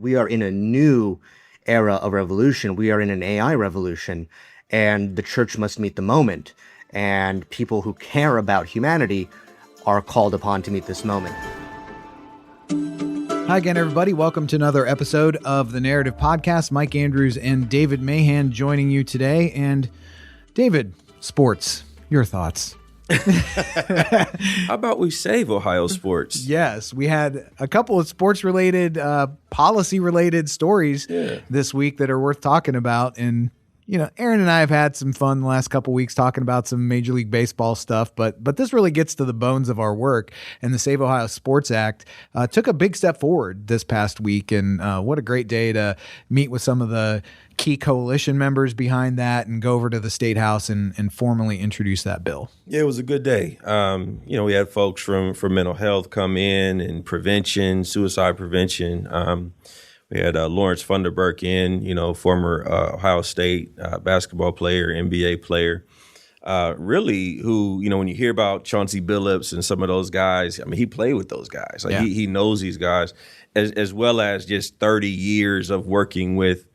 We are in a new era of revolution. We are in an AI revolution, and the church must meet the moment. And people who care about humanity are called upon to meet this moment. Hi again, everybody. Welcome to another episode of the Narrative Podcast. Mike Andrews and David Mahan joining you today. And David, sports, your thoughts? How about we save Ohio sports? Yes, we had a couple of sports-related, policy-related stories this week that are worth talking about. And, you know, Aaron and I have had some fun the last couple of weeks talking about some Major League Baseball stuff, but this really gets to the bones of our work. And the Save Ohio Sports Act took a big step forward this past week. And what a great day to meet with some of the key coalition members behind that and go over to the State House and formally introduce that bill. Yeah, it was a good day. We had folks from mental health come in and prevention, suicide prevention. We had Lawrence Funderburk in, former Ohio State basketball player, NBA player, really who, when you hear about Chauncey Billups and some of those guys, I mean, he played with those guys. Like he knows these guys as well as just 30 years of working with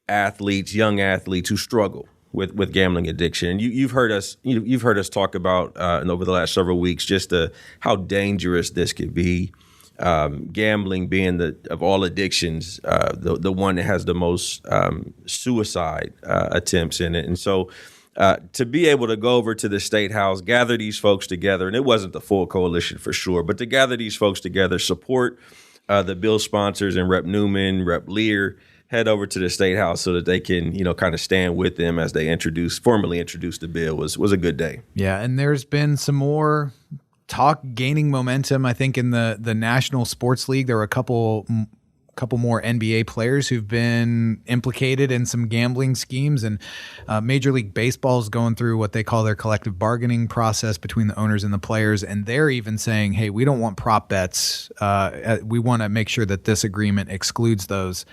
young athletes who struggle with gambling addiction. And you've heard us talk about and over the last several weeks just how dangerous this could be. Gambling being of all addictions, the one that has the most suicide attempts in it. And so to be able to go over to the State House, gather these folks together, and it wasn't the full coalition for sure, but to gather these folks together, support the bill sponsors and Rep. Newman, Rep. Lear, head over to the State House so that they can, kind of stand with them as they formally introduce the bill was a good day. Yeah, and there's been some more talk gaining momentum. I think in the National Sports League, there were a couple more NBA players who've been implicated in some gambling schemes, and Major League Baseball is going through what they call their collective bargaining process between the owners and the players, and they're even saying, hey, we don't want prop bets. We want to make sure that this agreement excludes those.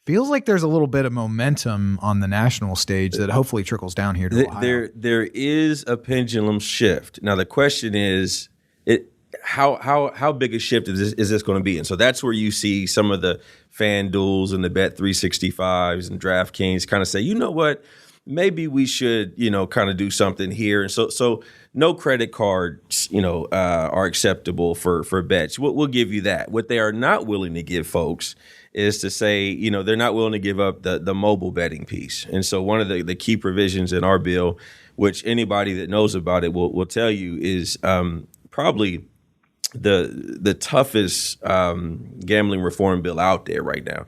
Feels like there's a little bit of momentum on the national stage that hopefully trickles down here to Ohio. There is a pendulum shift. Now the question is, how big a shift is this going to be? And so that's where you see some of the FanDuels and the Bet365s and DraftKings kind of say, you know what, maybe we should, kind of do something here. And so no credit cards, are acceptable for bets. We'll give you that. What they are not willing to give folks is to say, they're not willing to give up the mobile betting piece. And so one of the key provisions in our bill, which anybody that knows about it will tell you, is probably the toughest gambling reform bill out there right now.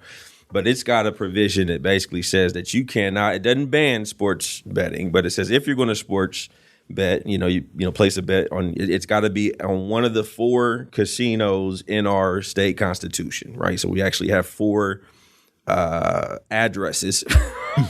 But it's got a provision that basically says that you cannot, it doesn't ban sports betting, but it says if you're going to sports bet, you place a bet on, it's got to be on one of the 4 casinos in our state constitution, right? So we actually have 4 addresses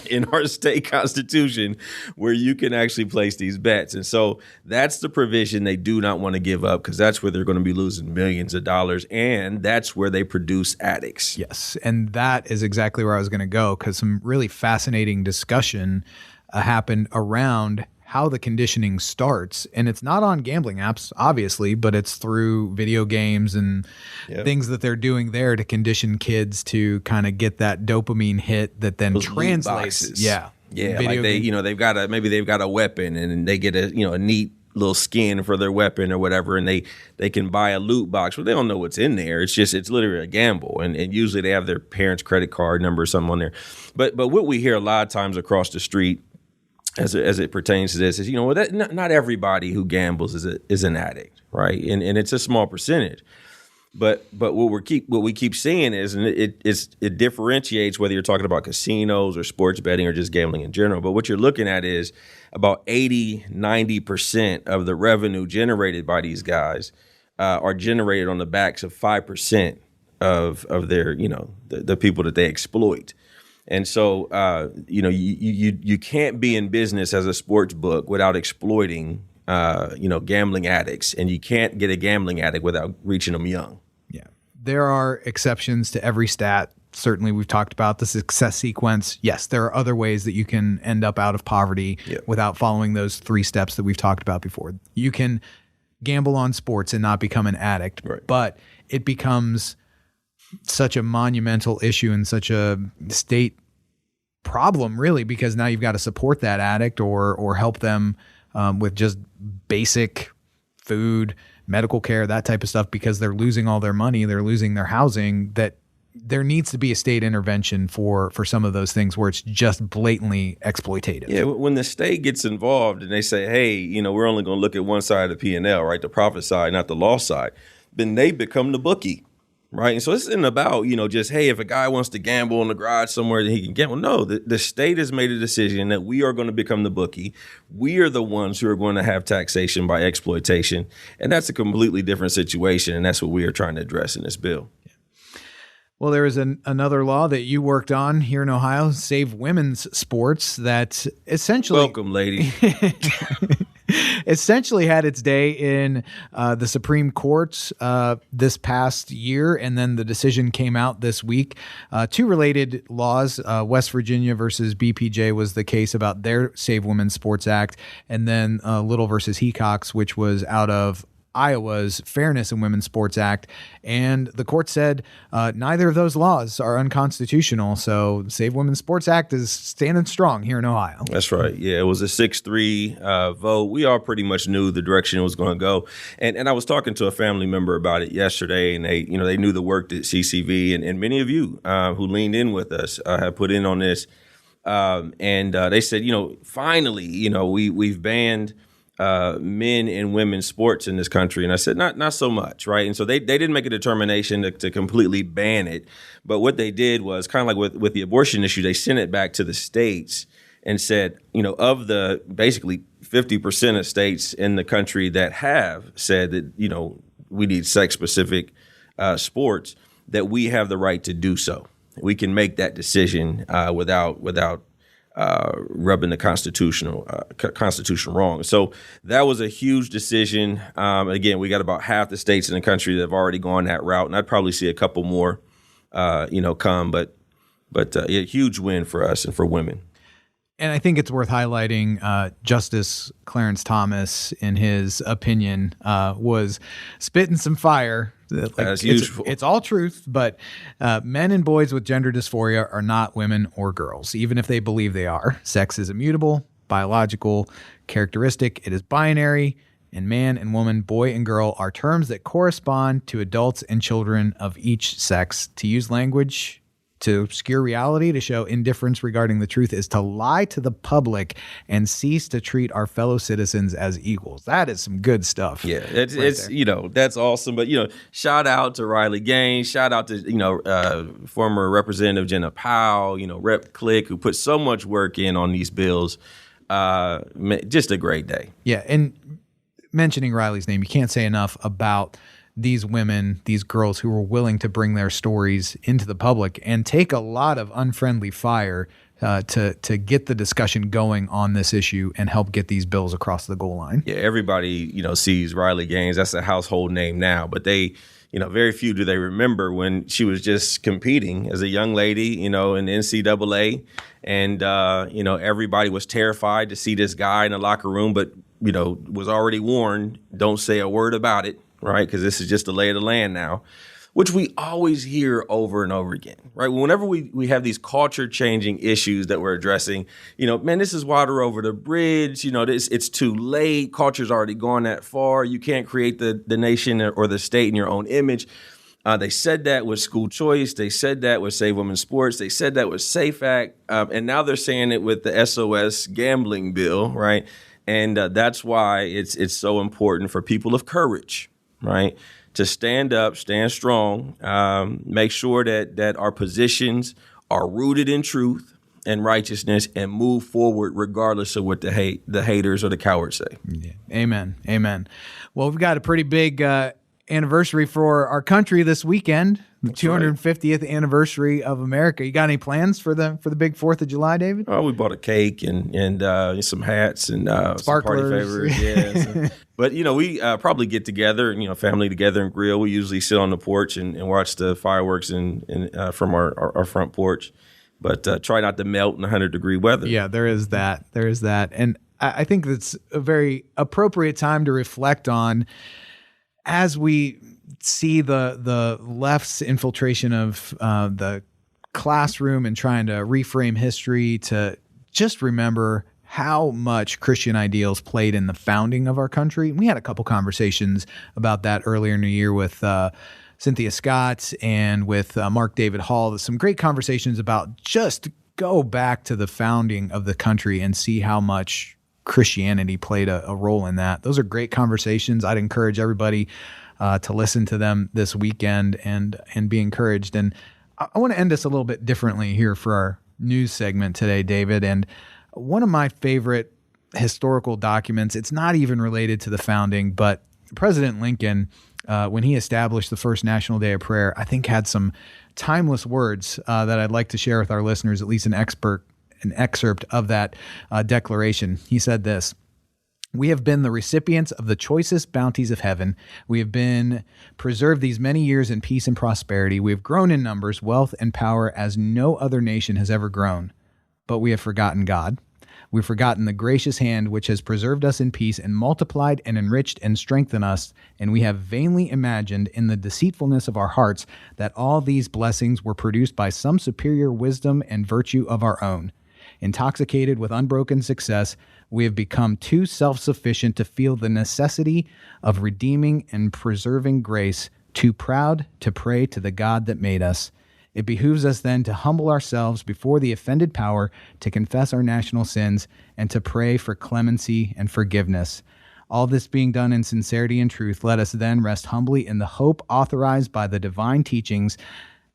in our state constitution where you can actually place these bets. And so that's the provision they do not want to give up, because that's where they're going to be losing millions of dollars, and that's where they produce addicts. Yes, and that is exactly where I was going to go, because some really fascinating discussion happened around how the conditioning starts. And it's not on gambling apps, obviously, but it's through video games and things that they're doing there to condition kids to kind of get that dopamine hit that then Those translates. Yeah. Like they've got a weapon and they get a neat little skin for their weapon or whatever, and they can buy a loot box, but they don't know what's in there. It's literally a gamble, and usually they have their parents' credit card number or something on there. But what we hear a lot of times across the street as it pertains to this is, not everybody who gambles is an addict, right? And it's a small percentage. But what we keep seeing is, and it differentiates whether you're talking about casinos or sports betting or just gambling in general. But what you're looking at is about 80-90% of the revenue generated by these guys are generated on the backs of 5% of their, the people that they exploit. And so, you can't be in business as a sports book without exploiting, gambling addicts, and you can't get a gambling addict without reaching them young. Yeah, there are exceptions to every stat. Certainly, we've talked about the success sequence. Yes, there are other ways that you can end up out of poverty without following those 3 steps that we've talked about before. You can gamble on sports and not become an addict, right, but it becomes such a monumental issue and such a state problem, really, because now you've got to support that addict or help them with just basic food, medical care, that type of stuff, because they're losing all their money, they're losing their housing, that there needs to be a state intervention for some of those things where it's just blatantly exploitative. Yeah, when the state gets involved and they say, hey, we're only going to look at one side of the P&L, right, the profit side, not the loss side, then they become the bookie, right? And so this isn't about, just, hey, if a guy wants to gamble in the garage somewhere, that he can gamble. No, the state has made a decision that we are going to become the bookie. We are the ones who are going to have taxation by exploitation. And that's a completely different situation. And that's what we are trying to address in this bill. Well, there is another law that you worked on here in Ohio, Save Women's Sports, that essentially... Welcome, lady. Essentially had its day in the Supreme Court this past year, and then the decision came out this week. Two related laws, West Virginia versus BPJ was the case about their Save Women's Sports Act, and then Little versus Hecox, which was out of Iowa's Fairness in Women's Sports Act, and the court said neither of those laws are unconstitutional. So Save Women's Sports Act is standing strong here in Ohio. That's right. Yeah, it was a 6-3 vote. We all pretty much knew the direction it was going to go. And I was talking to a family member about it yesterday, and they knew the work that CCV and many of you who leaned in with us have put in on this. And they said, finally, we've banned men and women's sports in this country. And I said, not so much, right? And so they didn't make a determination to completely ban it. But what they did was kind of like with the abortion issue, they sent it back to the states and said, of the basically 50% of states in the country that have said that, we need sex-specific sports, that we have the right to do so. We can make that decision without rubbing the Constitution wrong. So that was a huge decision. Again, we got about half the states in the country that have already gone that route, and I'd probably see a couple more, come. But a huge win for us and for women. And I think it's worth highlighting Justice Clarence Thomas, in his opinion, was spitting some fire. As usual. It's all truth, but men and boys with gender dysphoria are not women or girls, even if they believe they are. Sex is immutable, biological characteristic. It is binary, and man and woman, boy and girl are terms that correspond to adults and children of each sex. To use language to obscure reality, to show indifference regarding the truth, is to lie to the public and cease to treat our fellow citizens as equals. That is some good stuff. Yeah, it's that's awesome. But, shout out to Riley Gaines. Shout out to, former Representative Jenna Powell, Rep. Click, who put so much work in on these bills. Just a great day. Yeah, and mentioning Riley's name, you can't say enough about these women, these girls who were willing to bring their stories into the public and take a lot of unfriendly fire to get the discussion going on this issue and help get these bills across the goal line. Yeah, everybody, sees Riley Gaines. That's a household name now, but they, very few do they remember when she was just competing as a young lady, in the NCAA, and everybody was terrified to see this guy in the locker room, but was already warned, don't say a word about it. Right, because this is just the lay of the land now, which we always hear over and over again, right? Whenever we have these culture-changing issues that we're addressing, this is water over the bridge, it's too late, culture's already gone that far, you can't create the nation or the state in your own image. They said that with school choice, they said that with Save Women's Sports, they said that with SAFE Act, and now they're saying it with the SOS gambling bill, right? And that's why it's so important for people of courage, right, to stand up, stand strong, make sure that our positions are rooted in truth and righteousness, and move forward regardless of what the haters or the cowards say. Yeah. Amen. Well, we've got a pretty big anniversary for our country this weekend, the 250th anniversary of America. You got any plans for the big 4th of July, David? Oh, we bought a cake and some hats and sparklers. Some party favors. Yes. But, we probably get together, family together and grill. We usually sit on the porch and watch the fireworks from our front porch. But try not to melt in 100-degree weather. Yeah, there is that. And I think that's a very appropriate time to reflect on as we see the left's infiltration of the classroom and trying to reframe history, to just remember how much Christian ideals played in the founding of our country. We had a couple conversations about that earlier in the year with Cynthia Scott and with Mark David Hall. Some great conversations about just go back to the founding of the country and see how much Christianity played a role in that. Those are great conversations. I'd encourage everybody to listen to them this weekend and be encouraged. And I want to end this a little bit differently here for our news segment today, David. And one of my favorite historical documents, it's not even related to the founding, but President Lincoln, when he established the first National Day of Prayer, I think had some timeless words that I'd like to share with our listeners, at least an excerpt of that declaration. He said this: "We have been the recipients of the choicest bounties of heaven. We have been preserved these many years in peace and prosperity. We have grown in numbers, wealth, and power as no other nation has ever grown. But we have forgotten God. We've forgotten the gracious hand which has preserved us in peace and multiplied and enriched and strengthened us, and we have vainly imagined in the deceitfulness of our hearts that all these blessings were produced by some superior wisdom and virtue of our own. Intoxicated with unbroken success, we have become too self-sufficient to feel the necessity of redeeming and preserving grace, too proud to pray to the God that made us. It behooves us then to humble ourselves before the offended power, to confess our national sins, and to pray for clemency and forgiveness. All this being done in sincerity and truth, let us then rest humbly in the hope authorized by the divine teachings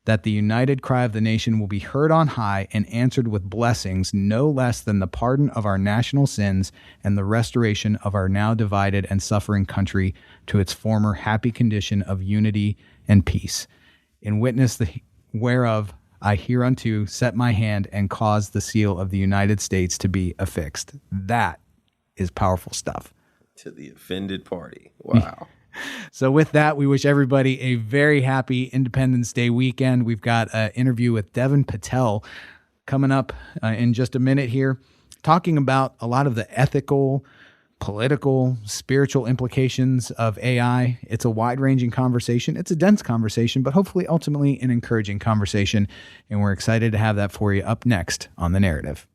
that the united cry of the nation will be heard on high and answered with blessings no less than the pardon of our national sins and the restoration of our now divided and suffering country to its former happy condition of unity and peace. In witness whereof I hereunto set my hand and cause the seal of the United States to be affixed." That is powerful stuff. To the offended party. Wow. So with that, we wish everybody a very happy Independence Day weekend. We've got an interview with Devan Patel coming up in just a minute here, talking about a lot of the ethical, political, spiritual implications of AI. It's a wide-ranging conversation. It's a dense conversation, but hopefully ultimately an encouraging conversation. And we're excited to have that for you up next on The Narrative.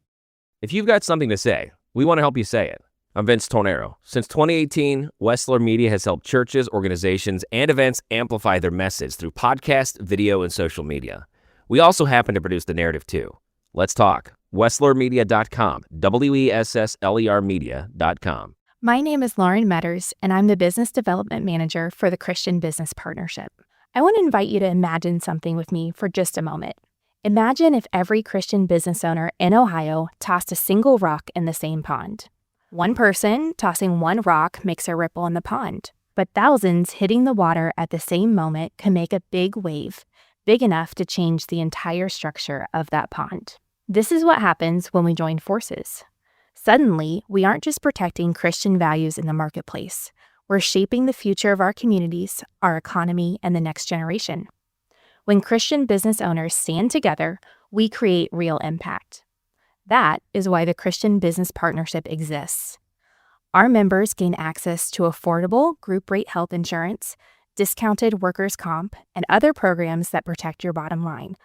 If you've got something to say, we want to help you say it. I'm Vince Tornero. Since 2018, Wessler Media has helped churches, organizations, and events amplify their message through podcast, video, and social media. We also happen to produce The Narrative too. Let's talk. WesslerMedia.com, WESSLER Media.com. My name is Lauren Metters, and I'm the Business Development Manager for the Christian Business Partnership. I want to invite you to imagine something with me for just a moment. Imagine if every Christian business owner in Ohio tossed a single rock in the same pond. One person tossing one rock makes a ripple in the pond, but thousands hitting the water at the same moment can make a big wave, big enough to change the entire structure of that pond. This is what happens when we join forces. Suddenly, we aren't just protecting Christian values in the marketplace. We're shaping the future of our communities, our economy, and the next generation. When Christian business owners stand together, we create real impact. That is why the Christian Business Partnership exists. Our members gain access to affordable group rate health insurance, discounted workers' comp, and other programs that protect your bottom line,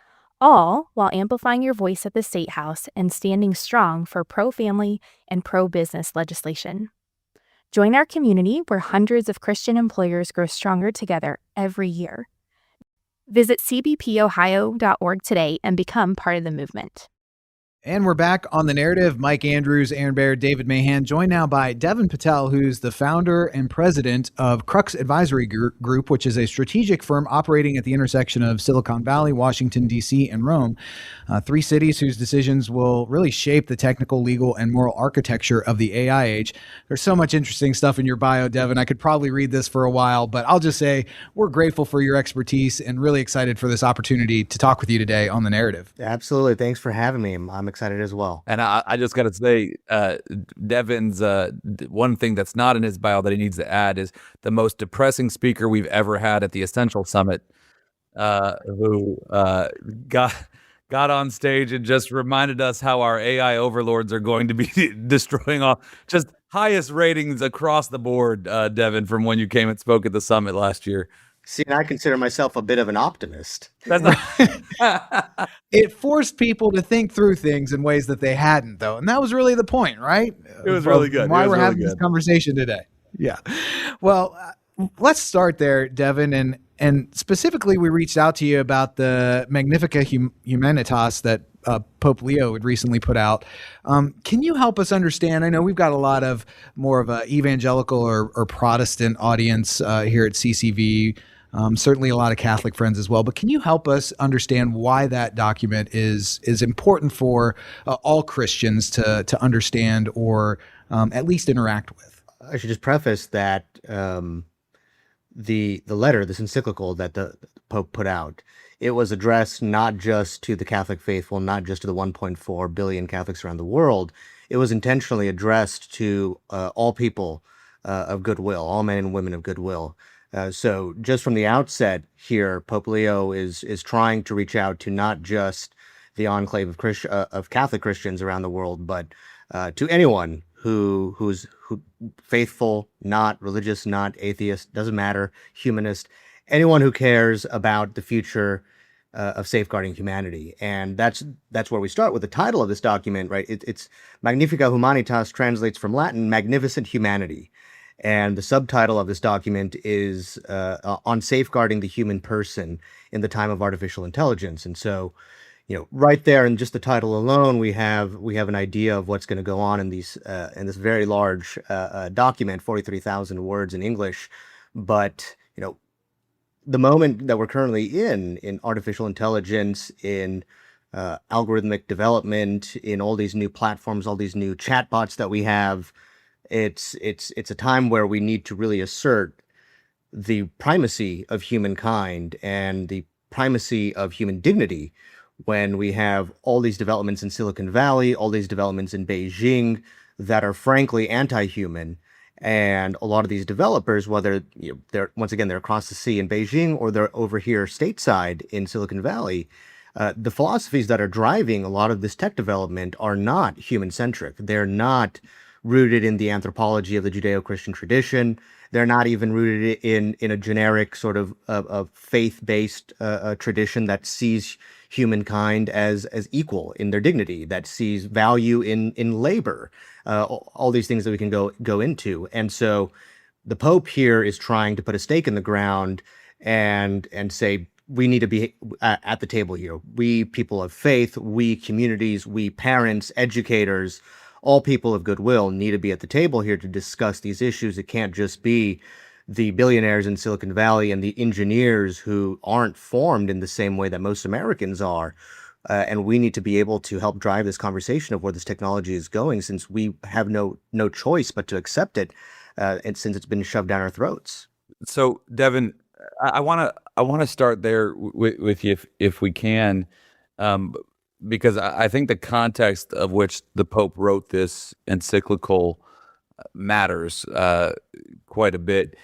all while amplifying your voice at the State House and standing strong for pro-family and pro-business legislation. Join our community where hundreds of Christian employers grow stronger together every year. Visit cbpohio.org today and become part of the movement. And we're back on The Narrative. Mike Andrews, Aaron Baird, David Mahan, joined now by Devan Patel, who's the founder and president of Crux Advisory Group, which is a strategic firm operating at the intersection of Silicon Valley, Washington, D.C., and Rome, three cities whose decisions will really shape the technical, legal, and moral architecture of the AI age. There's so much interesting stuff in your bio, Devan. I could probably read this for a while, but I'll just say we're grateful for your expertise and really excited for this opportunity to talk with you today on The Narrative. Absolutely. Thanks for having me. I'm excited as well. And I just got to say, Devan's one thing that's not in his bio that he needs to add is the most depressing speaker we've ever had at the Essential Summit, who got on stage and just reminded us how our AI overlords are going to be destroying all, just highest ratings across the board, Devan, from when you came and spoke at the summit last year. See, and I consider myself a bit of an optimist. That's not. It forced people to think through things in ways that they hadn't, though. And that was really the point, right? It was really good. Why It was we're really having this good. conversation today. Yeah. Well, let's start there, Devan. And specifically, we reached out to you about the Magnifica Humanitas that Pope Leo had recently put out. Can you help us understand? I know we've got a lot of more of an evangelical or Protestant audience here at CCV. Certainly a lot of Catholic friends as well. But can you help us understand why that document is important for all Christians to understand or at least interact with? I should just preface that the letter, this encyclical that the Pope put out, it was addressed not just to the Catholic faithful, not just to the 1.4 billion Catholics around the world. It was intentionally addressed to all people of goodwill, all men and women of goodwill. So just from the outset here, Pope Leo is trying to reach out to not just the enclave of Catholic Christians around the world, but to anyone who's faithful, not religious, not atheist, doesn't matter, humanist, anyone who cares about the future of safeguarding humanity. And that's where we start with the title of this document, right? It's Magnifica Humanitas, translates from Latin, magnificent humanity. And the subtitle of this document is on safeguarding the human person in the time of artificial intelligence. And so, right there in just the title alone, we have an idea of what's going to go on in this very large document, 43,000 words in English. But the moment that we're currently in artificial intelligence, in algorithmic development, in all these new platforms, all these new chatbots that we have, it's a time where we need to really assert the primacy of humankind and the primacy of human dignity when we have all these developments in Silicon Valley, all these developments in Beijing that are frankly anti-human. And a lot of these developers, whether they're across the sea in Beijing or they're over here stateside in Silicon Valley, the philosophies that are driving a lot of this tech development are not human-centric. They're not rooted in the anthropology of the Judeo-Christian tradition. They're not even rooted in a generic sort of faith-based tradition that sees humankind as equal in their dignity, that sees value in labor, all these things that we can go into. And so the Pope here is trying to put a stake in the ground and say, we need to be at the table here. We people of faith, we communities, we parents, educators, all people of goodwill need to be at the table here to discuss these issues. It can't just be the billionaires in Silicon Valley and the engineers who aren't formed in the same way that most Americans are. And we need to be able to help drive this conversation of where this technology is going, since we have no choice but to accept it, and since it's been shoved down our throats. So, Devan, I want to start there with you if we can, because I think the context of which the Pope wrote this encyclical matters quite a bit,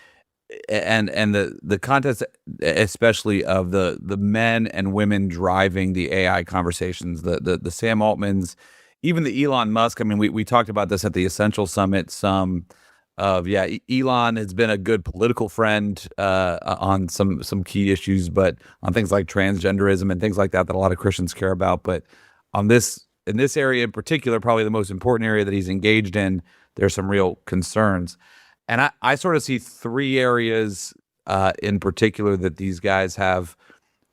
and the context, especially of the men and women driving the AI conversations, the Sam Altmans, even the Elon Musk. I mean, we talked about this at the Essential Summit. Elon has been a good political friend on some key issues, but on things like transgenderism and things like that a lot of Christians care about. But in this area in particular, probably the most important area that he's engaged in, there's some real concerns. And I sort of see three areas in particular that these guys have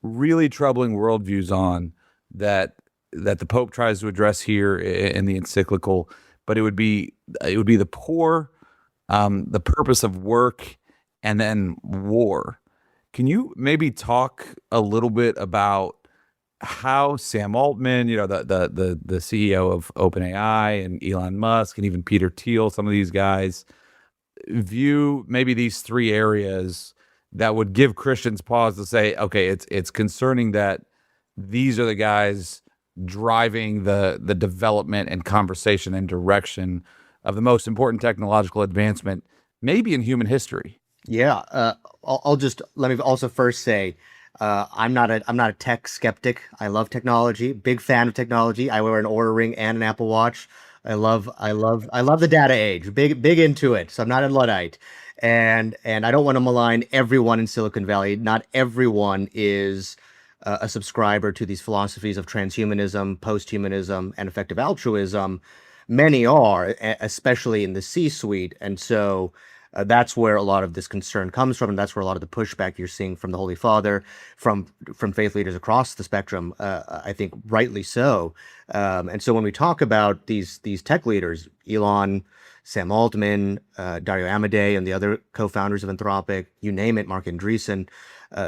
really troubling worldviews on that the Pope tries to address here in the encyclical. But it would be the poor, the purpose of work, and then war. Can you maybe talk a little bit about how Sam Altman, the CEO of OpenAI, and Elon Musk, and even Peter Thiel, some of these guys, view maybe these three areas that would give Christians pause to say, okay, it's concerning that these are the guys driving the development and conversation and direction of the most important technological advancement maybe in human history. Yeah, let me also first say, I'm not a tech skeptic. I love technology, big fan of technology. I wear an Oura Ring and an Apple Watch. I love the data age, big into it. So I'm not a Luddite. And I don't want to malign everyone in Silicon Valley. Not everyone is a subscriber to these philosophies of transhumanism, posthumanism, and effective altruism. Many are, especially in the C-suite, and so that's where a lot of this concern comes from, and that's where a lot of the pushback you're seeing from the Holy Father, from faith leaders across the spectrum. I think rightly so. And so when we talk about these tech leaders, Elon, Sam Altman, Dario Amodei, and the other co-founders of Anthropic, you name it, Mark Andreessen,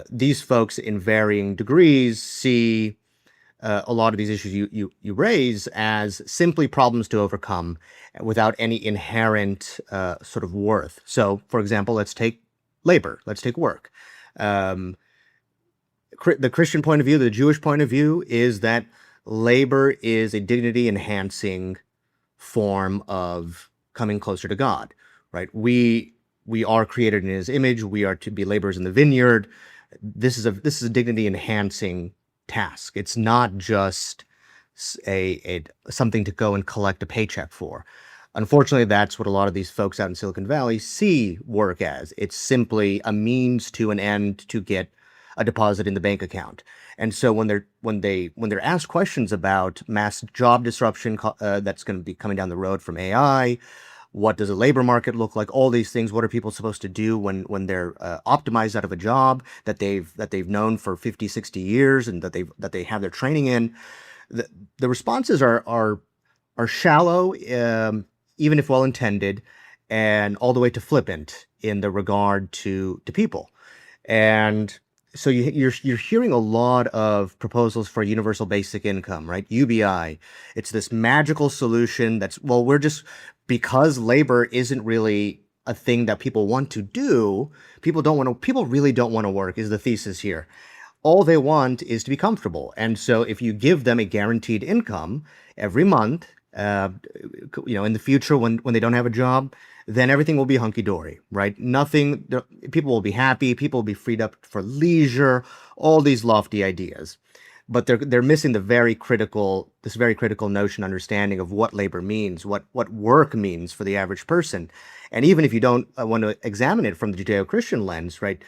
these folks in varying degrees see a lot of these issues you raise as simply problems to overcome without any inherent sort of worth. So, for example, let's take labor, let's take work. The Christian point of view, the Jewish point of view, is that labor is a dignity-enhancing form of coming closer to God, right? We are created in His image. We are to be laborers in the vineyard. This is a dignity-enhancing task. It's not just a something to go and collect a paycheck for. Unfortunately, that's what a lot of these folks out in Silicon Valley see work as. It's simply a means to an end to get a deposit in the bank account. And so when they're asked questions about mass job disruption that's going to be coming down the road from AI, what does a labor market look like? All these things. What are people supposed to do when they're optimized out of a job that they've known for 50, 60 years and that they have their training in? The responses are shallow, even if well intended, and all the way to flippant in the regard to people. And so you're hearing a lot of proposals for universal basic income, right? UBI. It's this magical solution that's, well, because labor isn't really a thing that people want to do. People really don't want to work, is the thesis here. All they want is to be comfortable. And so if you give them a guaranteed income every month, in the future when they don't have a job, then everything will be hunky-dory, right? People will be happy, people will be freed up for leisure, all these lofty ideas. But they're missing this very critical understanding of what labor means, what work means for the average person. And even if you don't want to examine it from the Judeo-Christian lens, right,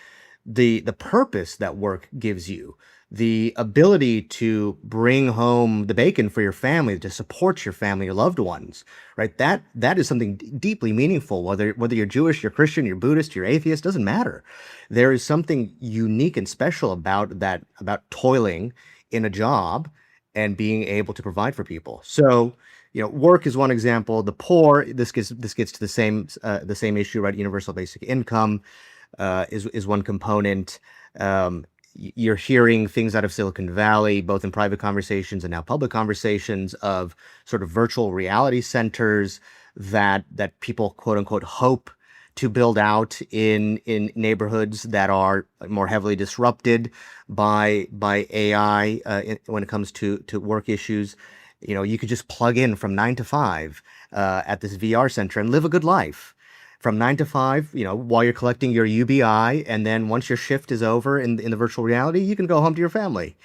the purpose that work gives you, the ability to bring home the bacon for your family, to support your family, your loved ones, right? That is something deeply meaningful. Whether you're Jewish, you're Christian, you're Buddhist, you're atheist, doesn't matter. There is something unique and special about that, about toiling in a job and being able to provide for people. So, work is one example. The poor, this gets to the same issue, right? Universal basic income is one component. You're hearing things out of Silicon Valley, both in private conversations and now public conversations, of sort of virtual reality centers that people, quote unquote, hope to build out in neighborhoods that are more heavily disrupted by AI when it comes to work issues. You could just plug in from 9 to 5 at this VR center and live a good life. From 9 to 5, while you're collecting your UBI, and then once your shift is over in the virtual reality, you can go home to your family.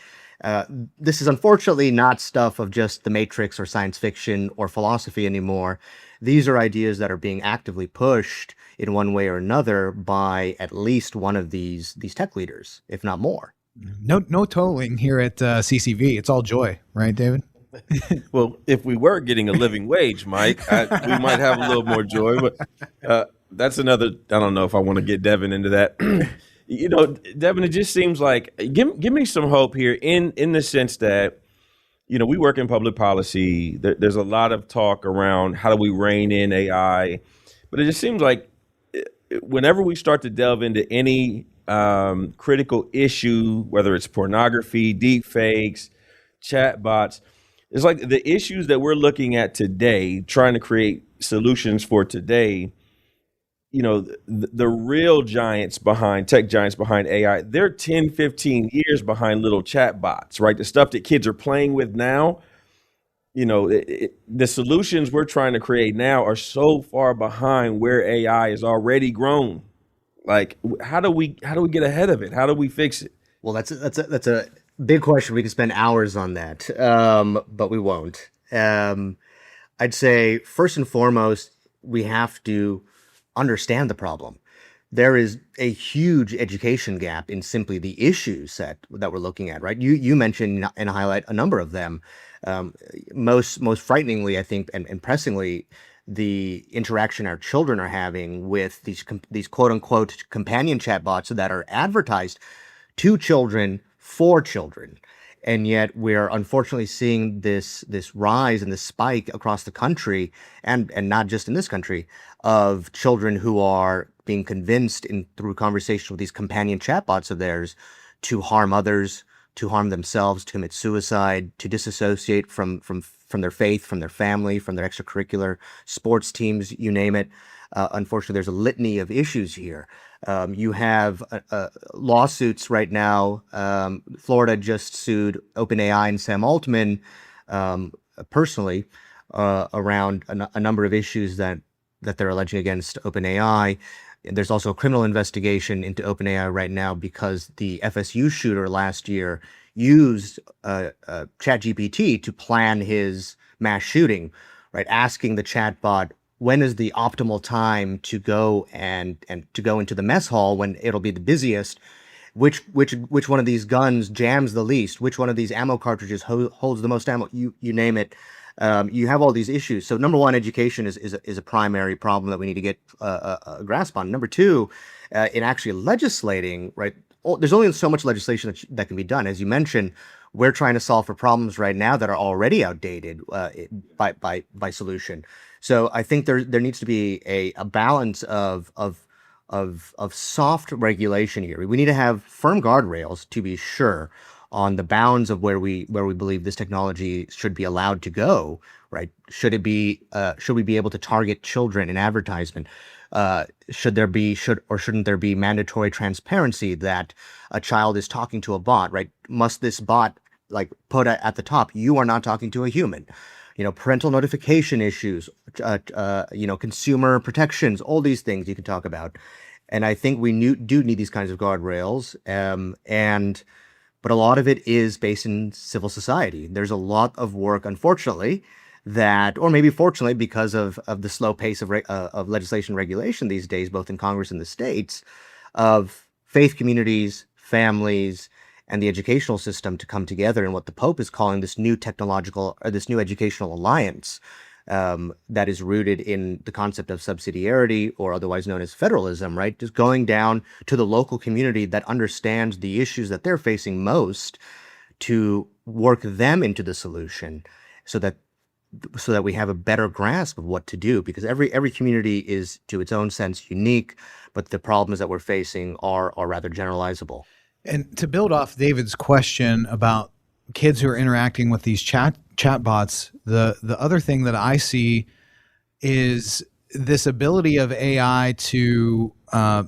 This is unfortunately not stuff of just the Matrix or science fiction or philosophy anymore. These are ideas that are being actively pushed in one way or another by at least one of these tech leaders, if not more. No tolling here at CCV. It's all joy, right, David? Well, if we were getting a living wage, Mike, we might have a little more joy. But that's another. I don't know if I want to get Devin into that. Devin, it just seems like give me some hope here in the sense that we work in public policy. There's a lot of talk around how do we rein in AI, but it just seems like whenever we start to delve into any critical issue, whether it's pornography, deep fakes, chatbots. It's like the issues that we're looking at today, trying to create solutions for today, the real tech giants behind AI, they're 10, 15 years behind little chat bots, right? The stuff that kids are playing with now, the solutions we're trying to create now are so far behind where AI is already grown. Like, how do we get ahead of it? How do we fix it? Well, that's a big question. We could spend hours on that, but we won't. I'd say first and foremost, we have to understand the problem. there is a huge education gap in simply the issues that we're looking at, right? You mentioned and highlight a number of them. Most frighteningly, I think, and pressingly, the interaction our children are having with these quote unquote companion chatbots that are advertised to children for children. And yet we're unfortunately seeing this rise and this spike across the country, and not just in this country, of children who are being convinced through conversation with these companion chatbots of theirs to harm others, to harm themselves, to commit suicide, to disassociate from their faith, from their family, from their extracurricular sports teams, you name it. Unfortunately, there's a litany of issues here. You have lawsuits right now. Florida just sued OpenAI and Sam Altman personally around a number of issues that they're alleging against OpenAI. There's also a criminal investigation into OpenAI right now because the FSU shooter last year used ChatGPT to plan his mass shooting, right? Asking the chatbot, when is the optimal time to go and to go into the mess hall when it'll be the busiest? Which one of these guns jams the least? Which one of these ammo cartridges holds the most ammo? You name it. You have all these issues. So number one, education is a primary problem that we need to get a grasp on. Number two, in actually legislating, right? There's only so much legislation that can be done. As you mentioned, we're trying to solve for problems right now that are already outdated by solution. So I think there needs to be a balance of soft regulation here. We need to have firm guardrails, to be sure, on the bounds of where we believe this technology should be allowed to go, right? Should we be able to target children in advertisement? Should or shouldn't there be mandatory transparency that a child is talking to a bot, right? Must this bot like put at the top, you are not talking to a human? Parental notification issues, consumer protections, all these things you can talk about. And I think we do need these kinds of guardrails. But a lot of it is based in civil society. There's a lot of work, unfortunately, or maybe fortunately, because of the slow pace of legislation regulation these days, both in Congress and the states, of faith communities, families, and the educational system to come together in what the Pope is calling this new educational alliance that is rooted in the concept of subsidiarity, or otherwise known as federalism, right? Just going down to the local community that understands the issues that they're facing most to work them into the solution so that we have a better grasp of what to do, because every community is, to its own sense, unique, but the problems that we're facing are rather generalizable. And to build off David's question about kids who are interacting with these chatbots, the other thing that I see is this ability of AI to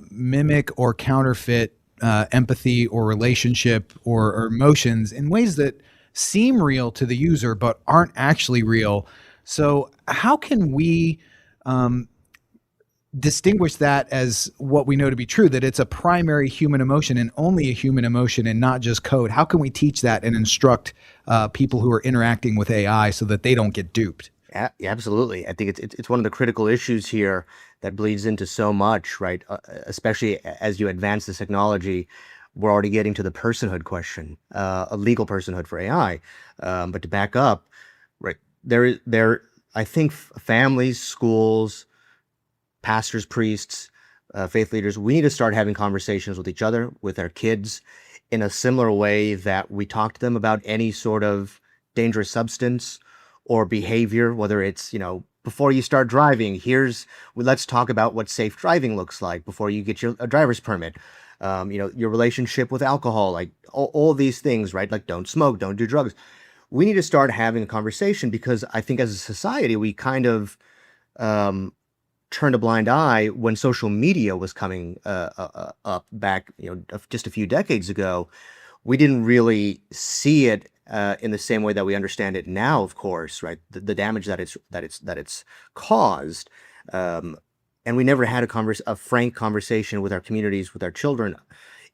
mimic or counterfeit empathy or relationship or emotions in ways that seem real to the user but aren't actually real. So how can we distinguish that as what we know to be true, that it's a primary human emotion and only a human emotion and not just code? How can we teach that and instruct people who are interacting with AI so that they don't get duped? Yeah, absolutely. I think it's one of the critical issues here that bleeds into so much, right? Especially as you advance this technology, we're already getting to the personhood question, a legal personhood for AI. But to back up, right, I think families, schools, pastors, priests, faith leaders, we need to start having conversations with each other, with our kids, in a similar way that we talk to them about any sort of dangerous substance or behavior, whether it's, before you start driving, let's talk about what safe driving looks like before you get a driver's permit. Your relationship with alcohol, like all these things, right? Like don't smoke, don't do drugs. We need to start having a conversation, because I think as a society, we kind of turned a blind eye when social media was coming up back, just a few decades ago. We didn't really see it in the same way that we understand it now, of course, right? The damage that it's caused, and we never had a frank conversation with our communities, with our children,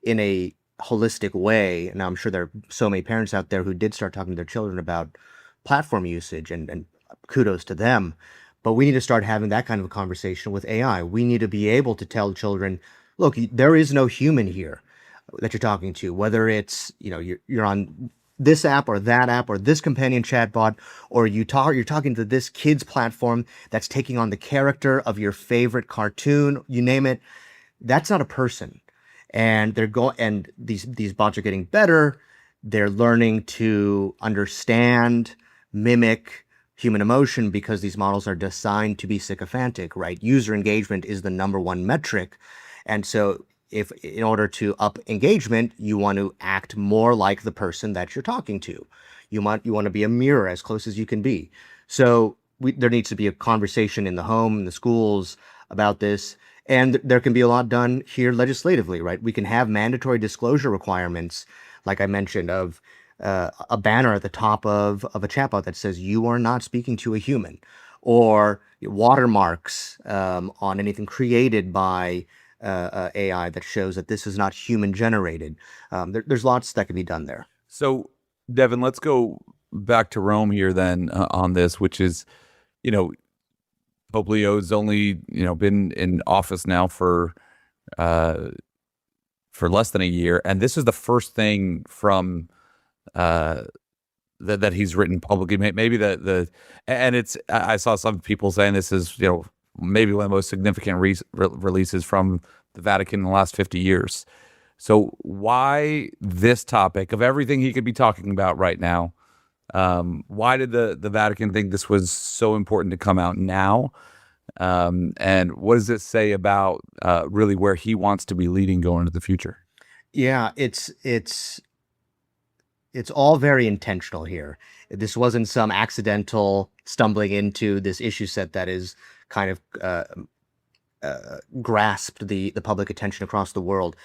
in a holistic way. Now, I'm sure there are so many parents out there who did start talking to their children about platform usage, and kudos to them. But we need to start having that kind of a conversation with AI. We need to be able to tell children, look, there is no human here that you're talking to, whether it's, you're on this app or that app or this companion chatbot, or you're talking to this kid's platform that's taking on the character of your favorite cartoon, you name it. That's not a person. And these bots are getting better. They're learning to understand, mimic human emotion, because these models are designed to be sycophantic, right? User engagement is the number one metric. And so if in order to up engagement, you want to act more like the person that you're talking to. You want to be a mirror as close as you can be. So there needs to be a conversation in the home, in the schools about this. And there can be a lot done here legislatively, right? We can have mandatory disclosure requirements, like I mentioned, of a banner at the top of a chatbot that says you are not speaking to a human, or watermarks on anything created by AI that shows that this is not human generated. There's lots that can be done there. So, Devan, let's go back to Rome here then on this, which is, Pope Leo's only, been in office now for less than a year, and this is the first thing from that he's written publicly. Maybe and it's, I saw some people saying this is maybe one of the most significant releases from the Vatican in the last 50 years. So why this topic of everything he could be talking about right now? Why did the Vatican think this was so important to come out now? And what does it say about really where he wants to be leading going into the future? Yeah, it's all very intentional here. This wasn't some accidental stumbling into this issue set that is kind of grasped the public attention across the world.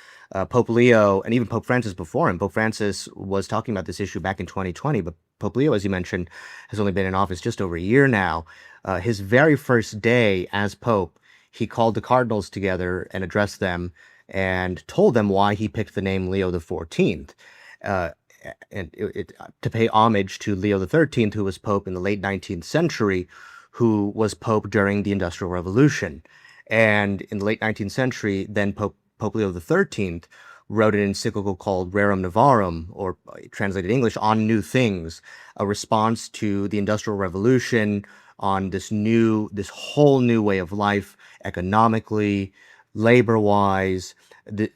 Pope Leo, and even Pope Francis before him, Pope Francis was talking about this issue back in 2020, but Pope Leo, as you mentioned, has only been in office just over a year now. His very first day as Pope, he called the cardinals together and addressed them and told them why he picked the name Leo the 14th. To pay homage to Leo the 13th, who was Pope in the late 19th century, who was Pope during the Industrial Revolution. And in the late 19th century, then Pope Leo the 13th wrote an encyclical called Rerum Novarum, or translated English, On New Things, a response to the Industrial Revolution, on this whole new way of life, economically, labor-wise. The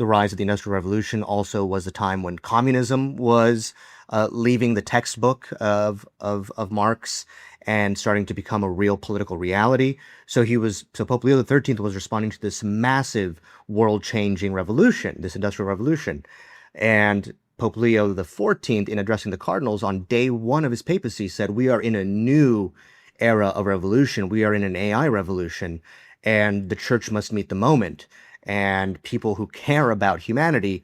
rise of the Industrial Revolution also was a time when communism was leaving the textbook of Marx and starting to become a real political reality. So Pope Leo the 13th was responding to this massive world-changing revolution, this Industrial Revolution. And Pope Leo the 14th, in addressing the cardinals on day one of his papacy, said, we are in a new era of revolution. We are in an AI revolution, and the church must meet the moment. And people who care about humanity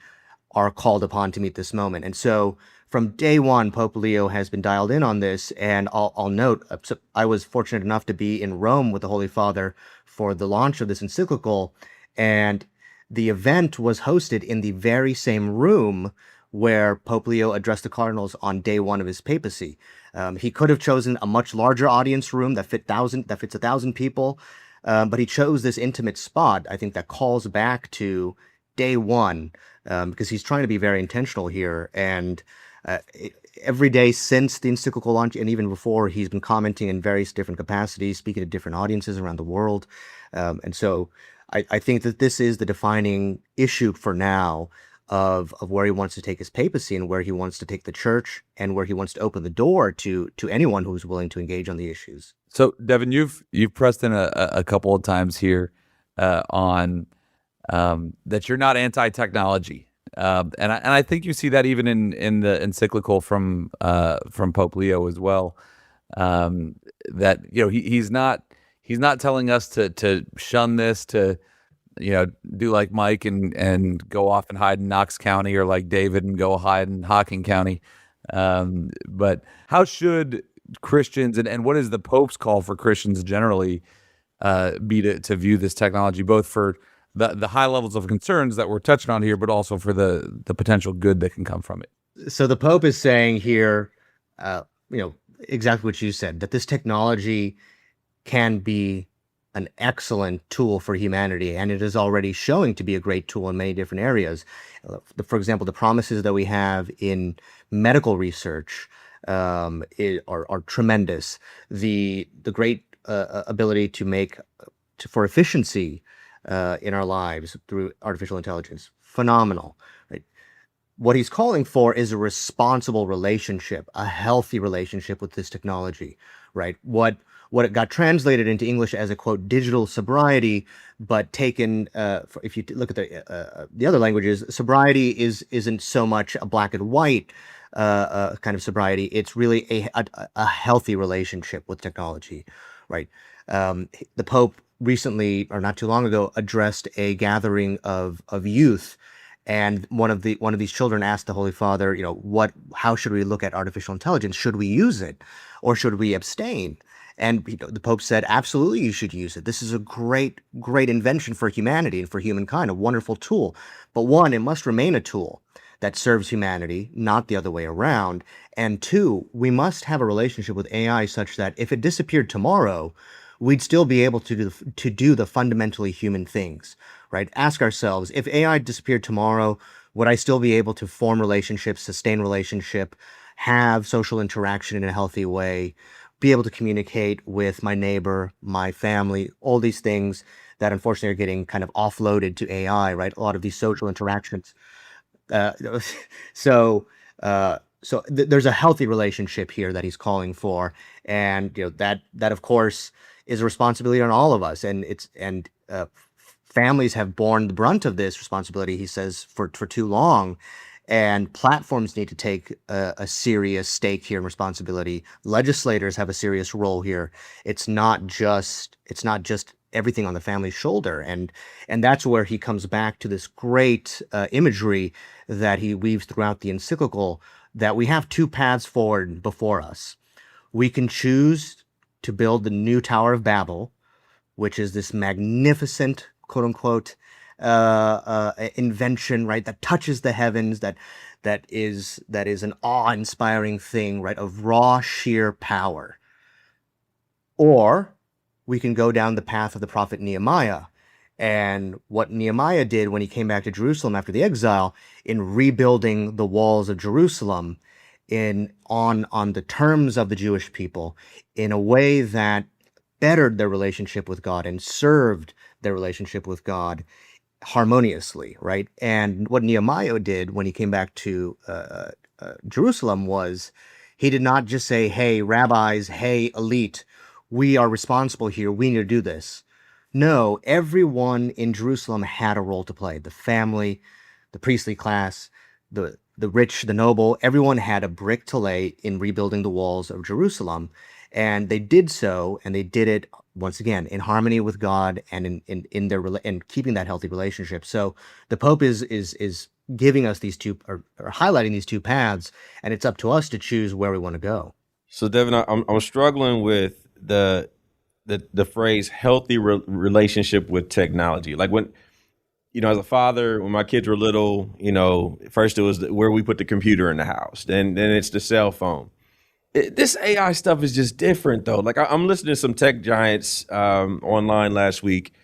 are called upon to meet this moment. And so from day one, Pope Leo has been dialed in on this. And I'll note, I was fortunate enough to be in Rome with the Holy Father for the launch of this encyclical. And the event was hosted in the very same room where Pope Leo addressed the cardinals on day one of his papacy. He could have chosen a much larger audience room that fits 1,000 people. But he chose this intimate spot, I think, that calls back to day one, because he's trying to be very intentional here. And every day since the encyclical launch, and even before, he's been commenting in various different capacities, speaking to different audiences around the world. And so I think that this is the defining issue for now of where he wants to take his papacy, and where he wants to take the church, and where he wants to open the door to anyone who's willing to engage on the issues. So, Devan, you've pressed in a couple of times here on that you're not anti-technology, and I think you see that even in the encyclical from Pope Leo as well. That he's not telling us to shun this, to do like Mike and go off and hide in Knox County, or like David and go hide in Hocking County. But how should Christians, and what is the Pope's call for Christians generally be to view this technology, both for the high levels of concerns that we're touching on here, but also for the potential good that can come from it? So the Pope is saying here, exactly what you said, that this technology can be an excellent tool for humanity, and it is already showing to be a great tool in many different areas. For example, the promises that we have in medical research are tremendous. The great ability to make for efficiency in our lives through artificial intelligence, phenomenal. Right? What he's calling for is a responsible relationship, a healthy relationship with this technology, right? What it got translated into English as a quote digital sobriety, but taken if you look at the other languages, sobriety isn't so much a black and white kind of sobriety. It's really a healthy relationship with technology, right? The Pope recently, or not too long ago, addressed a gathering of youth. And one of these children asked the Holy Father, how should we look at artificial intelligence? Should we use it, or should we abstain? And the Pope said, absolutely, you should use it. This is a great invention for humanity and for humankind, a wonderful tool. But one, it must remain a tool that serves humanity, not the other way around. And two, we must have a relationship with AI such that if it disappeared tomorrow, we'd still be able to do the fundamentally human things, right? Ask ourselves, if AI disappeared tomorrow, would I still be able to form relationships, sustain relationship, have social interaction in a healthy way, be able to communicate with my neighbor, my family, all these things that unfortunately are getting kind of offloaded to AI, right? A lot of these social interactions. There's a healthy relationship here that he's calling for, and that of course is a responsibility on all of us, and families have borne the brunt of this responsibility, he says, for too long, and platforms need to take a serious stake here in responsibility. Legislators have a serious role here. It's not just everything on the family's shoulder, and that's where he comes back to this great imagery that he weaves throughout the encyclical, that we have two paths forward before us. We can choose to build the new Tower of Babel, which is this magnificent, quote unquote, invention, right, that touches the heavens, that is an awe-inspiring thing, right, of raw sheer power. Or we can go down the path of the prophet Nehemiah, and what Nehemiah did when he came back to Jerusalem after the exile, in rebuilding the walls of Jerusalem on the terms of the Jewish people, in a way that bettered their relationship with God and served their relationship with God harmoniously, right? And what Nehemiah did when he came back to Jerusalem was, he did not just say, hey, rabbis, hey, elite, we are responsible here, we need to do this. No, everyone in Jerusalem had a role to play. The family, the priestly class, the rich, the noble, everyone had a brick to lay in rebuilding the walls of Jerusalem. And they did so, and they did it, once again, in harmony with God and in their and keeping that healthy relationship. So the Pope is giving us these two, or highlighting these two paths, and it's up to us to choose where we want to go. So Devin, I'm struggling with the phrase healthy relationship with technology. Like when, as a father, when my kids were little, first it was where we put the computer in the house, then it's the cell phone. This AI stuff is just different, though. Like I'm listening to some tech giants online last week,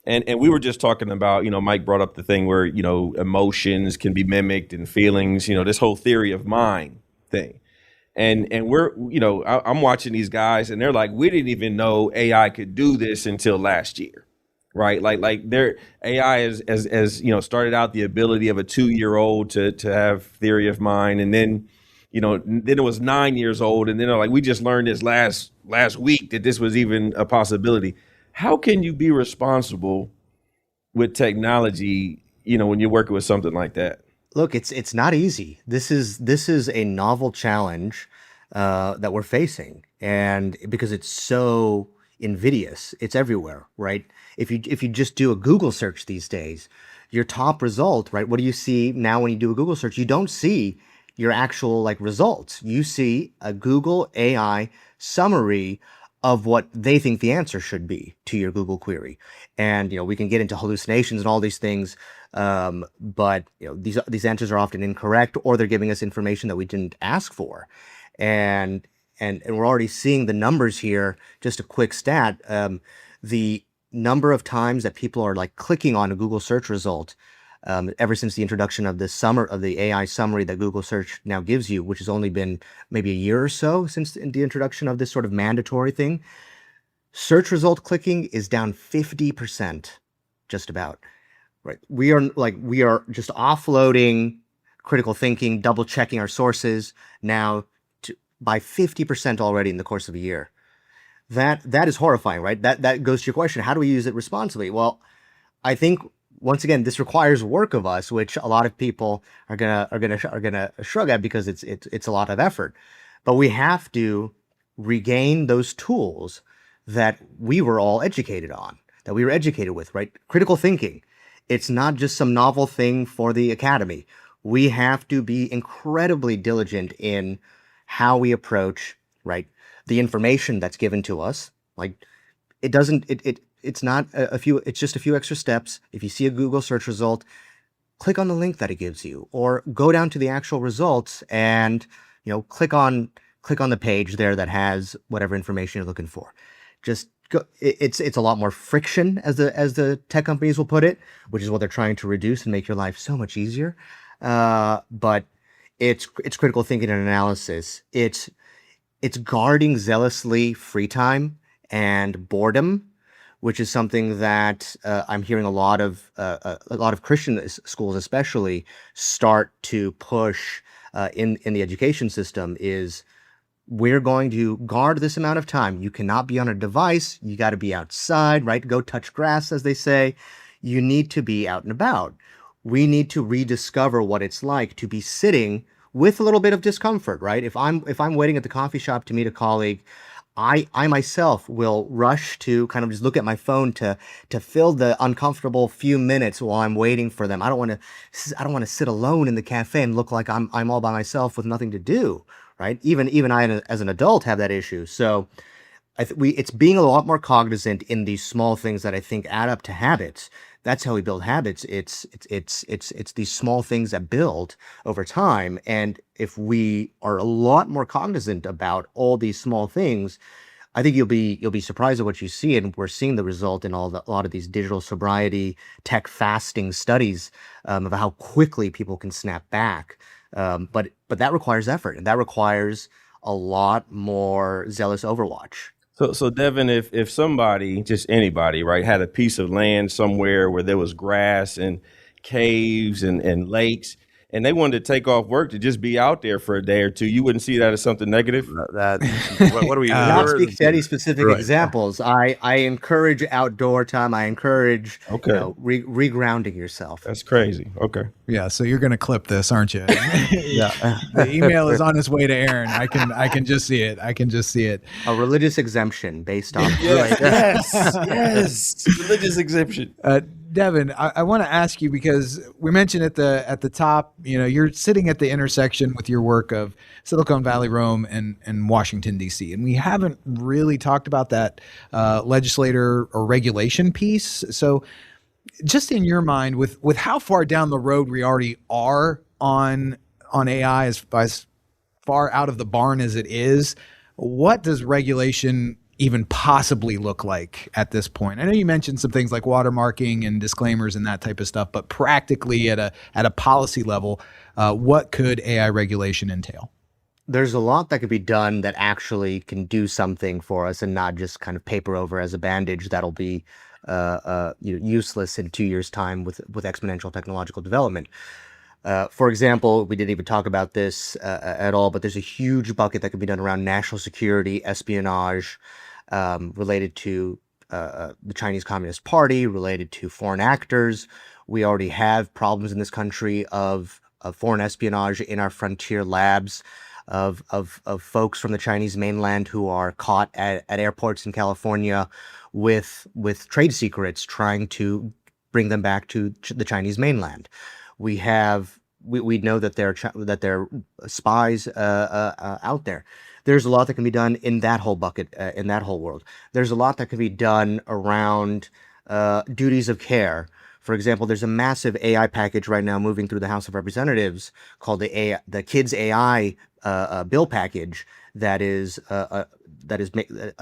and we were just talking about, Mike brought up the thing where, emotions can be mimicked and feelings, this whole theory of mind thing. And we're, I'm watching these guys and they're like, we didn't even know AI could do this until last year, right? Like their AI as started out the ability of a 2-year-old to have theory of mind, and then then it was 9 years old, and then they're like, we just learned this last week that this was even a possibility. How can you be responsible with technology, when you're working with something like that? Look, it's not easy. This is a novel challenge that we're facing, and because it's so invidious, it's everywhere, right? If you just do a Google search these days, your top result, right? What do you see now when you do a Google search? You don't see your actual results. You see a Google AI summary of what they think the answer should be to your Google query. And we can get into hallucinations and all these things, but these answers are often incorrect, or they're giving us information that we didn't ask for. And we're already seeing the numbers here. Just a quick stat: the number of times that people are like clicking on a Google search result, ever since the introduction of the AI summary that Google search now gives you, which has only been maybe a year or so since the introduction of this sort of mandatory thing, search result clicking is down 50%, just about. Right. We are just offloading critical thinking, double checking our sources now by 50% already in the course of a year. That is horrifying, right? That goes to your question. How do we use it responsibly? Well, I think once again, this requires work of us, which a lot of people are gonna shrug at because it's a lot of effort. But we have to regain those tools that we were all educated on, that we were educated with, right? Critical thinking. It's not just some novel thing for the academy. We have to be incredibly diligent in how we approach, right, the information that's given to us. Like, it's not it's just a few extra steps. If you see a Google search result, click on the link that it gives you, or go down to the actual results and, click on the page there that has whatever information you're looking for. Just go. It's a lot more friction, as the tech companies will put it, which is what they're trying to reduce and make your life so much easier. But it's critical thinking and analysis. It's guarding zealously free time and boredom, which is something that I'm hearing a lot of Christian schools especially start to push in the education system. Is we're going to guard this amount of time. You cannot be on a device. You got to be outside, right? Go touch grass, as they say. You need to be out and about. We need to rediscover what it's like to be sitting with a little bit of discomfort, right? If I'm waiting at the coffee shop to meet a colleague, I myself will rush to kind of just look at my phone to fill the uncomfortable few minutes while I'm waiting for them. I don't want to sit alone in the cafe and look like I'm all by myself with nothing to do, right? Even I as an adult have that issue. So it's being a lot more cognizant in these small things that I think add up to habits. That's how we build habits. It's these small things that build over time. And if we are a lot more cognizant about all these small things, I think you'll be surprised at what you see. And we're seeing the result in a lot of these digital sobriety, tech fasting studies of how quickly people can snap back. But that requires effort, and that requires a lot more zealous overwatch. So Devin, if somebody, just anybody, right, had a piece of land somewhere where there was grass and caves and lakes, and they wanted to take off work to just be out there for a day or two, you wouldn't see that as something negative? What do we not speak to any specific examples. I encourage outdoor time. I encourage regrounding yourself. That's crazy. Okay. Yeah, so you're going to clip this, aren't you? Yeah. The email is on its way to Aaron. I can just see it. A religious exemption based on yes, religious exemption. Devin, I want to ask you, because we mentioned at the top, you're sitting at the intersection with your work of Silicon Valley, Rome, and Washington, D.C. And we haven't really talked about that legislator or regulation piece. So just in your mind, with how far down the road we already are on AI, as far out of the barn as it is, what does regulation even possibly look like at this point? I know you mentioned some things like watermarking and disclaimers and that type of stuff, but practically at a policy level, what could AI regulation entail? There's a lot that could be done that actually can do something for us and not just kind of paper over as a bandage that'll be useless in 2 years' time with exponential technological development. For example, we didn't even talk about this at all, but there's a huge bucket that can be done around national security, espionage, related to the Chinese Communist Party, related to foreign actors. We already have problems in this country of foreign espionage in our frontier labs, of folks from the Chinese mainland who are caught at airports in California with trade secrets, trying to bring them back to the Chinese mainland. We know that there are spies out there. There's a lot that can be done in that whole bucket, in that whole world. There's a lot that can be done around duties of care. For example, there's a massive AI package right now moving through the House of Representatives called the Kids AI bill package that is a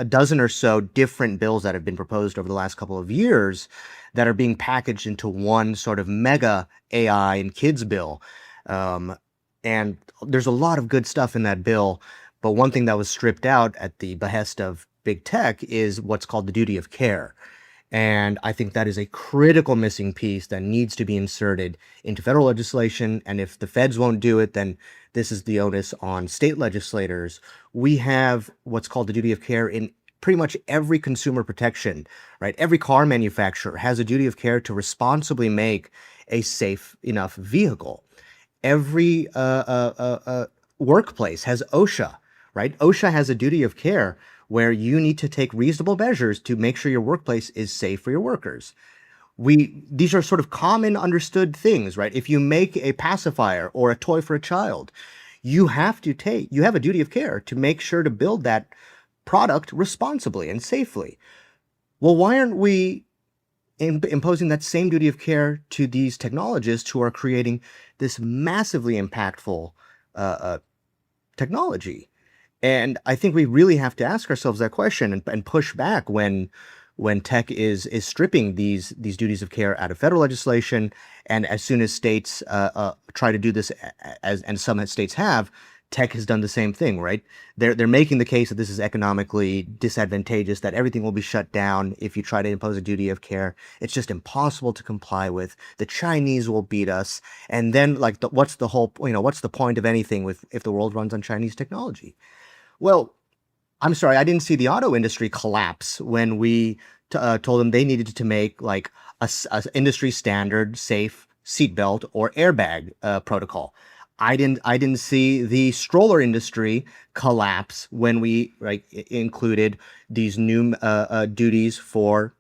dozen or so different bills that have been proposed over the last couple of years that are being packaged into one sort of mega AI and kids bill. And there's a lot of good stuff in that bill, but one thing that was stripped out at the behest of big tech is what's called the duty of care. And I think that is a critical missing piece that needs to be inserted into federal legislation. And if the feds won't do it, then this is the onus on state legislators. We have what's called the duty of care in pretty much every consumer protection, right? Every car manufacturer has a duty of care to responsibly make a safe enough vehicle. Every workplace has OSHA, right? OSHA has a duty of care where you need to take reasonable measures to make sure your workplace is safe for your workers. These are sort of common understood things, right? If you make a pacifier or a toy for a child, you have a duty of care to make sure to build that product responsibly and safely. Well, why aren't we imposing that same duty of care to these technologists who are creating this massively impactful technology? And I think we really have to ask ourselves that question and push back when tech is stripping these duties of care out of federal legislation. And as soon as states try to do this, and some states have, tech has done the same thing, right? They're making the case that this is economically disadvantageous, that everything will be shut down if you try to impose a duty of care. It's just impossible to comply with. The Chinese will beat us. And then, like, what's the point of anything if the world runs on Chinese technology? Well, I'm sorry, I didn't see the auto industry collapse when we told them they needed to make like a industry standard safe seatbelt or airbag protocol. I didn't see the stroller industry collapse when we included these new duties for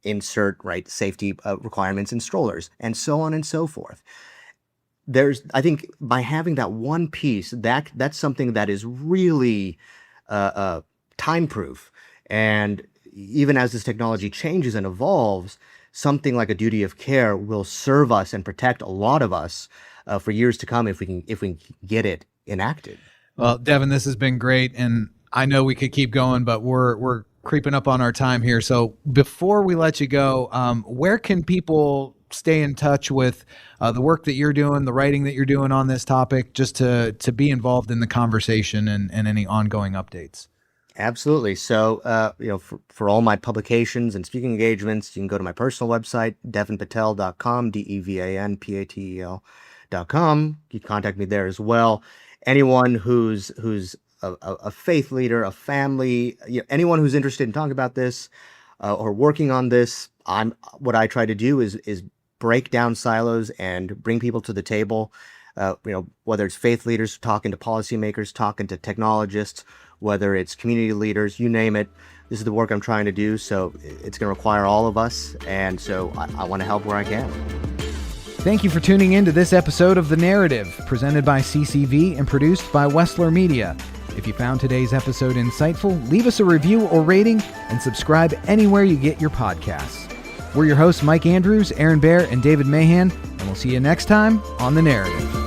insert safety requirements in strollers, and so on and so forth. I think by having that one piece, that's something that is really time-proof. And even as this technology changes and evolves, something like a duty of care will serve us and protect a lot of us for years to come if we can get it enacted. Well, Devan, this has been great, and I know we could keep going, but we're creeping up on our time here. So before we let you go, where can people stay in touch with the work that you're doing, the writing that you're doing on this topic, just to be involved in the conversation and any ongoing updates? Absolutely. So, for all my publications and speaking engagements, you can go to my personal website, devanpatel.com, DEVANPATEL.com. You can contact me there as well. Anyone who's a faith leader, a family, anyone who's interested in talking about this or working on this, what I try to do is break down silos and bring people to the table. Whether it's faith leaders talking to policymakers, talking to technologists, whether it's community leaders, you name it. This is the work I'm trying to do. So it's going to require all of us. And so I want to help where I can. Thank you for tuning in to this episode of The Narrative, presented by CCV and produced by Wessler Media. If you found today's episode insightful, leave us a review or rating and subscribe anywhere you get your podcasts. We're your hosts, Mike Andrews, Aaron Baer, and David Mahan, and we'll see you next time on The Narrative.